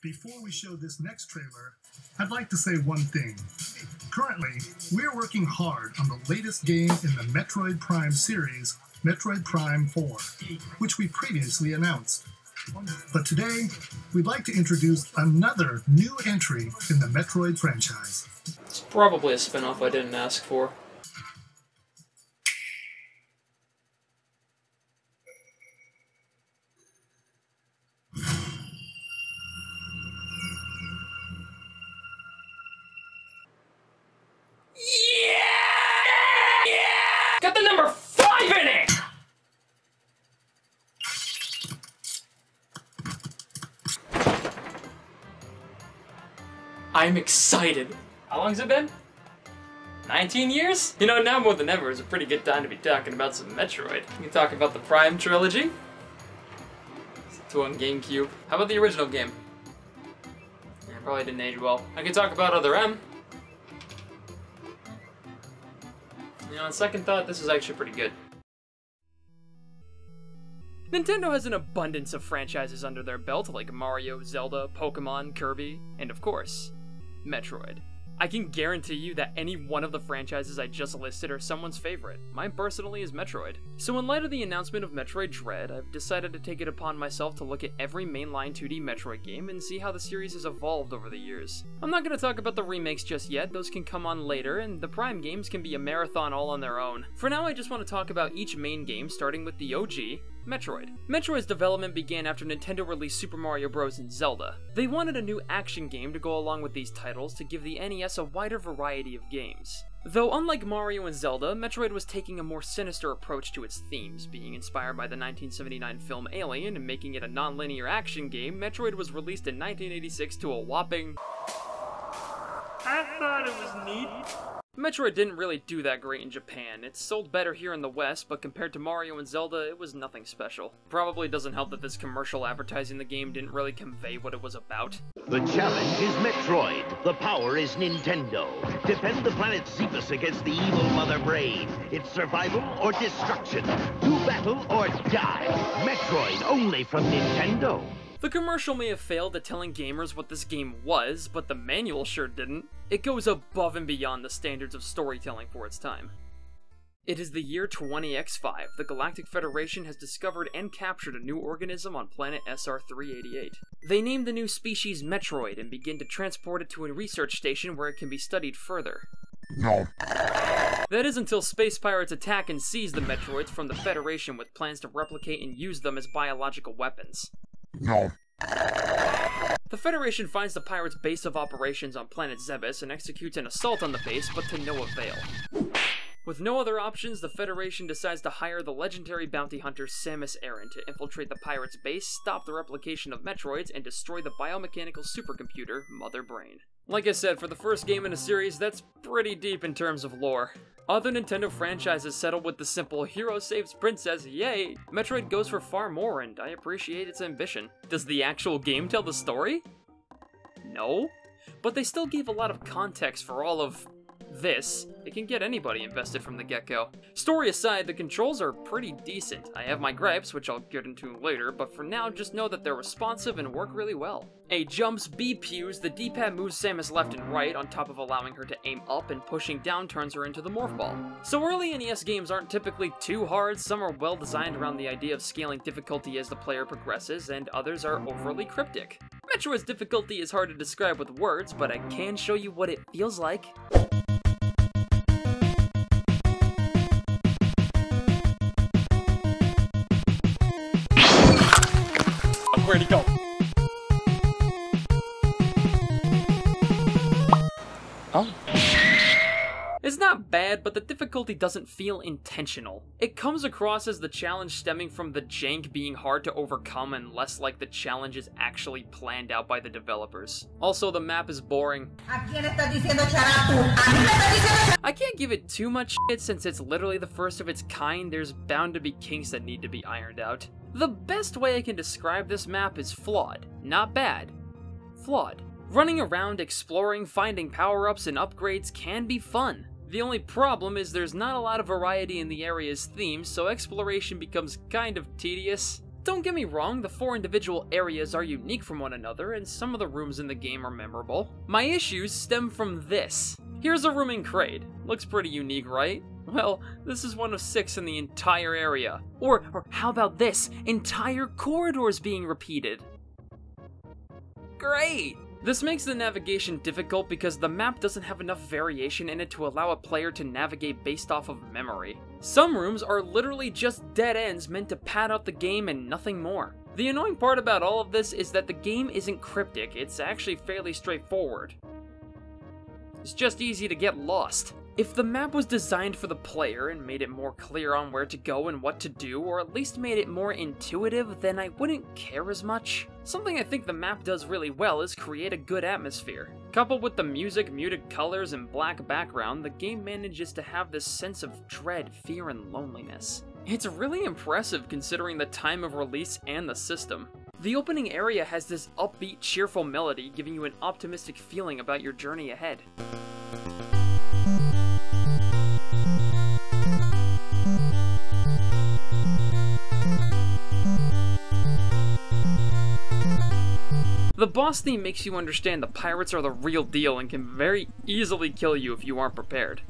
Before we show this next trailer, I'd like to say one thing. Currently, we're working hard on the latest game in the Metroid Prime series, Metroid Prime 4, which we previously announced. But today, we'd like to introduce another new entry in the Metroid franchise. It's probably a spin-off I didn't ask for. Got the number 5 in it! I'm excited. How long's it been? 19 years? You know, now more than ever is a pretty good time to be talking about some Metroid. We can talk about the Prime trilogy. It's on GameCube. How about the original game? Yeah, probably didn't age well. I can talk about Other M. You know, on second thought, this is actually pretty good. Nintendo has an abundance of franchises under their belt, like Mario, Zelda, Pokemon, Kirby, and of course, Metroid. I can guarantee you that any one of the franchises I just listed are someone's favorite. Mine personally is Metroid. So in light of the announcement of Metroid Dread, I've decided to take it upon myself to look at every mainline 2D Metroid game and see how the series has evolved over the years. I'm not going to talk about the remakes just yet, those can come on later, and the Prime games can be a marathon all on their own. For now, I just want to talk about each main game, starting with the OG, Metroid. Metroid's development began after Nintendo released Super Mario Bros. And Zelda. They wanted a new action game to go along with these titles to give the NES a wider variety of games. Though unlike Mario and Zelda, Metroid was taking a more sinister approach to its themes, being inspired by the 1979 film Alien and making it a non-linear action game. Metroid was released in 1986 to a whopping... I thought it was neat. Metroid didn't really do that great in Japan. It sold better here in the West, but compared to Mario and Zelda, it was nothing special. Probably doesn't help that this commercial advertising the game didn't really convey what it was about. The challenge is Metroid. The power is Nintendo. Defend the planet Xephus against the evil Mother Brain. It's survival or destruction. Do battle or die. Metroid only from Nintendo. The commercial may have failed at telling gamers what this game was, but the manual sure didn't. It goes above and beyond the standards of storytelling for its time. It is the year 20X5. The Galactic Federation has discovered and captured a new organism on planet SR-388. They name the new species Metroid and begin to transport it to a research station where it can be studied further. No. That is until space pirates attack and seize the Metroids from the Federation with plans to replicate and use them as biological weapons. No. The Federation finds the pirates' base of operations on planet Zebes and executes an assault on the base, but to no avail. With no other options, the Federation decides to hire the legendary bounty hunter Samus Aran to infiltrate the pirates' base, stop the replication of Metroids, and destroy the biomechanical supercomputer, Mother Brain. Like I said, for the first game in a series, that's pretty deep in terms of lore. Other Nintendo franchises settle with the simple hero saves princess, yay! Metroid goes for far more, and I appreciate its ambition. Does the actual game tell the story? No. But they still gave a lot of context for all of this. It can get anybody invested from the get-go. Story aside, the controls are pretty decent. I have my gripes, which I'll get into later, but for now, just know that they're responsive and work really well. A jumps, B pews, the D-pad moves Samus left and right, on top of allowing her to aim up, and pushing down turns her into the Morph Ball. So early NES games aren't typically too hard, some are well designed around the idea of scaling difficulty as the player progresses, and others are overly cryptic. Metroid's difficulty is hard to describe with words, but I can show you what it feels like. Where'd he go? Oh. It's not bad, but the difficulty doesn't feel intentional. It comes across as the challenge stemming from the jank being hard to overcome and less like the challenge is actually planned out by the developers. Also, the map is boring. I can't give it too much shit since it's literally the first of its kind. There's bound to be kinks that need to be ironed out. The best way I can describe this map is flawed. Not bad. Flawed. Running around, exploring, finding power-ups and upgrades can be fun. The only problem is there's not a lot of variety in the area's themes, so exploration becomes kind of tedious. Don't get me wrong, the 4 individual areas are unique from one another, and some of the rooms in the game are memorable. My issues stem from this. Here's a room in Kraid. Looks pretty unique, right? Well, this is one of 6 in the entire area. Or how about this? Entire corridors being repeated. Great! This makes the navigation difficult because the map doesn't have enough variation in it to allow a player to navigate based off of memory. Some rooms are literally just dead ends meant to pad out the game and nothing more. The annoying part about all of this is that the game isn't cryptic, it's actually fairly straightforward. It's just easy to get lost. If the map was designed for the player and made it more clear on where to go and what to do, or at least made it more intuitive, then I wouldn't care as much. Something I think the map does really well is create a good atmosphere. Coupled with the music, muted colors, and black background, the game manages to have this sense of dread, fear, and loneliness. It's really impressive considering the time of release and the system. The opening area has this upbeat, cheerful melody, giving you an optimistic feeling about your journey ahead. The boss theme makes you understand the pirates are the real deal and can very easily kill you if you aren't prepared.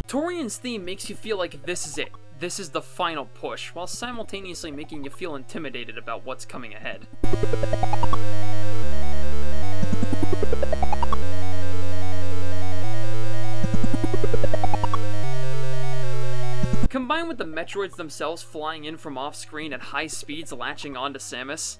Torian's theme makes you feel like this is it. This is the final push, while simultaneously making you feel intimidated about what's coming ahead. Combined with the Metroids themselves flying in from off-screen at high speeds latching onto Samus,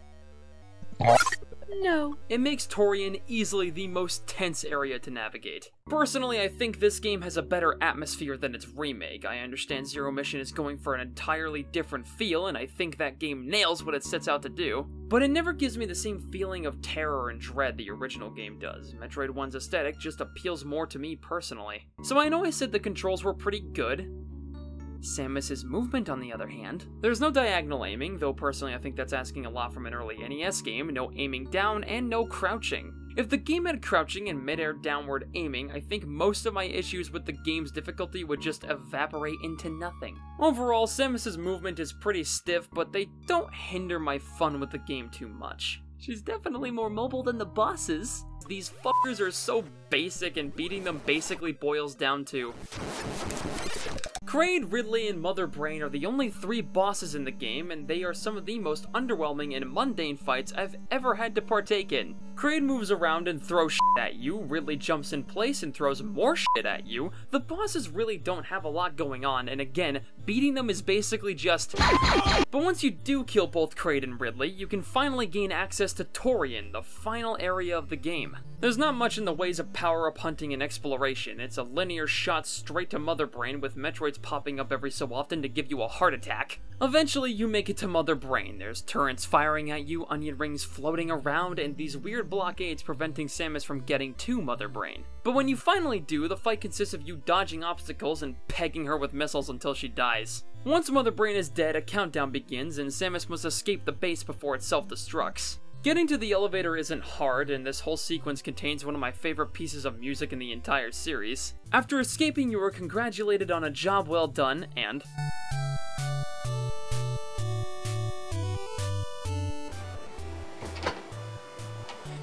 no, it makes Torian easily the most tense area to navigate. Personally, I think this game has a better atmosphere than its remake. I understand Zero Mission is going for an entirely different feel, and I think that game nails what it sets out to do, but it never gives me the same feeling of terror and dread the original game does. Metroid 1's aesthetic just appeals more to me personally. So I know I said the controls were pretty good. Samus's movement, on the other hand. There's no diagonal aiming, though personally I think that's asking a lot from an early NES game, no aiming down, and no crouching. If the game had crouching and mid-air downward aiming, I think most of my issues with the game's difficulty would just evaporate into nothing. Overall, Samus's movement is pretty stiff, but they don't hinder my fun with the game too much. She's definitely more mobile than the bosses. These fuckers are so basic, and beating them basically boils down to Kraid, Ridley, and Mother Brain are the only 3 bosses in the game, and they are some of the most underwhelming and mundane fights I've ever had to partake in. Kraid moves around and throws shit at you, Ridley jumps in place and throws more shit at you. The bosses really don't have a lot going on, and again, beating them is basically just But once you do kill both Kraid and Ridley, you can finally gain access to Torian, the final area of the game. There's not much in the ways of power-up hunting and exploration. It's a linear shot straight to Mother Brain, with Metroids popping up every so often to give you a heart attack. Eventually, you make it to Mother Brain. There's turrets firing at you, onion rings floating around, and these weird blockades preventing Samus from getting to Mother Brain. But when you finally do, the fight consists of you dodging obstacles and pegging her with missiles until she dies. Once Mother Brain is dead, a countdown begins, and Samus must escape the base before it self-destructs. Getting to the elevator isn't hard, and this whole sequence contains one of my favorite pieces of music in the entire series. After escaping, you are congratulated on a job well done, and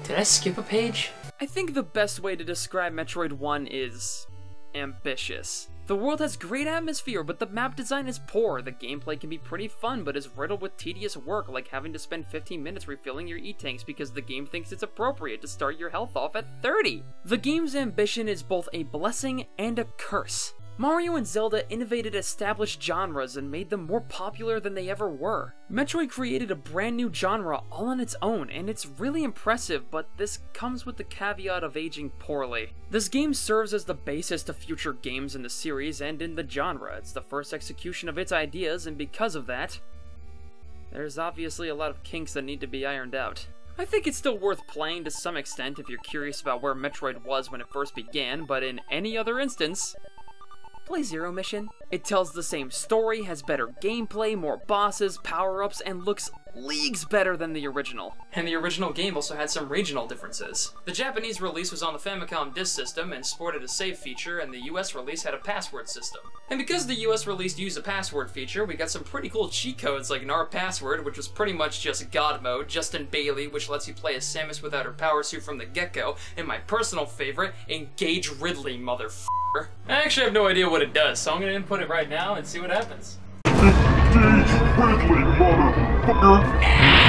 did I skip a page? I think the best way to describe Metroid 1 is ambitious. The world has great atmosphere, but the map design is poor. The gameplay can be pretty fun, but is riddled with tedious work, like having to spend 15 minutes refilling your E-tanks because the game thinks it's appropriate to start your health off at 30. The game's ambition is both a blessing and a curse. Mario and Zelda innovated established genres and made them more popular than they ever were. Metroid created a brand new genre all on its own, and it's really impressive, but this comes with the caveat of aging poorly. This game serves as the basis to future games in the series and in the genre. It's the first execution of its ideas, and because of that, there's obviously a lot of kinks that need to be ironed out. I think it's still worth playing to some extent if you're curious about where Metroid was when it first began, but in any other instance, play Zero Mission. It tells the same story, has better gameplay, more bosses, power-ups, and looks leagues better than the original. And the original game also had some regional differences. The Japanese release was on the Famicom Disk System and sported a save feature, and the US release had a password system. And because the US release used a password feature, we got some pretty cool cheat codes like NAR Password, which was pretty much just God mode, Justin Bailey, which lets you play as Samus without her power suit from the get-go, and my personal favorite, Engage Ridley, motherfucker. I actually have no idea what it does, so I'm gonna input it right now and see what happens. Engage Ridley, motherfucker!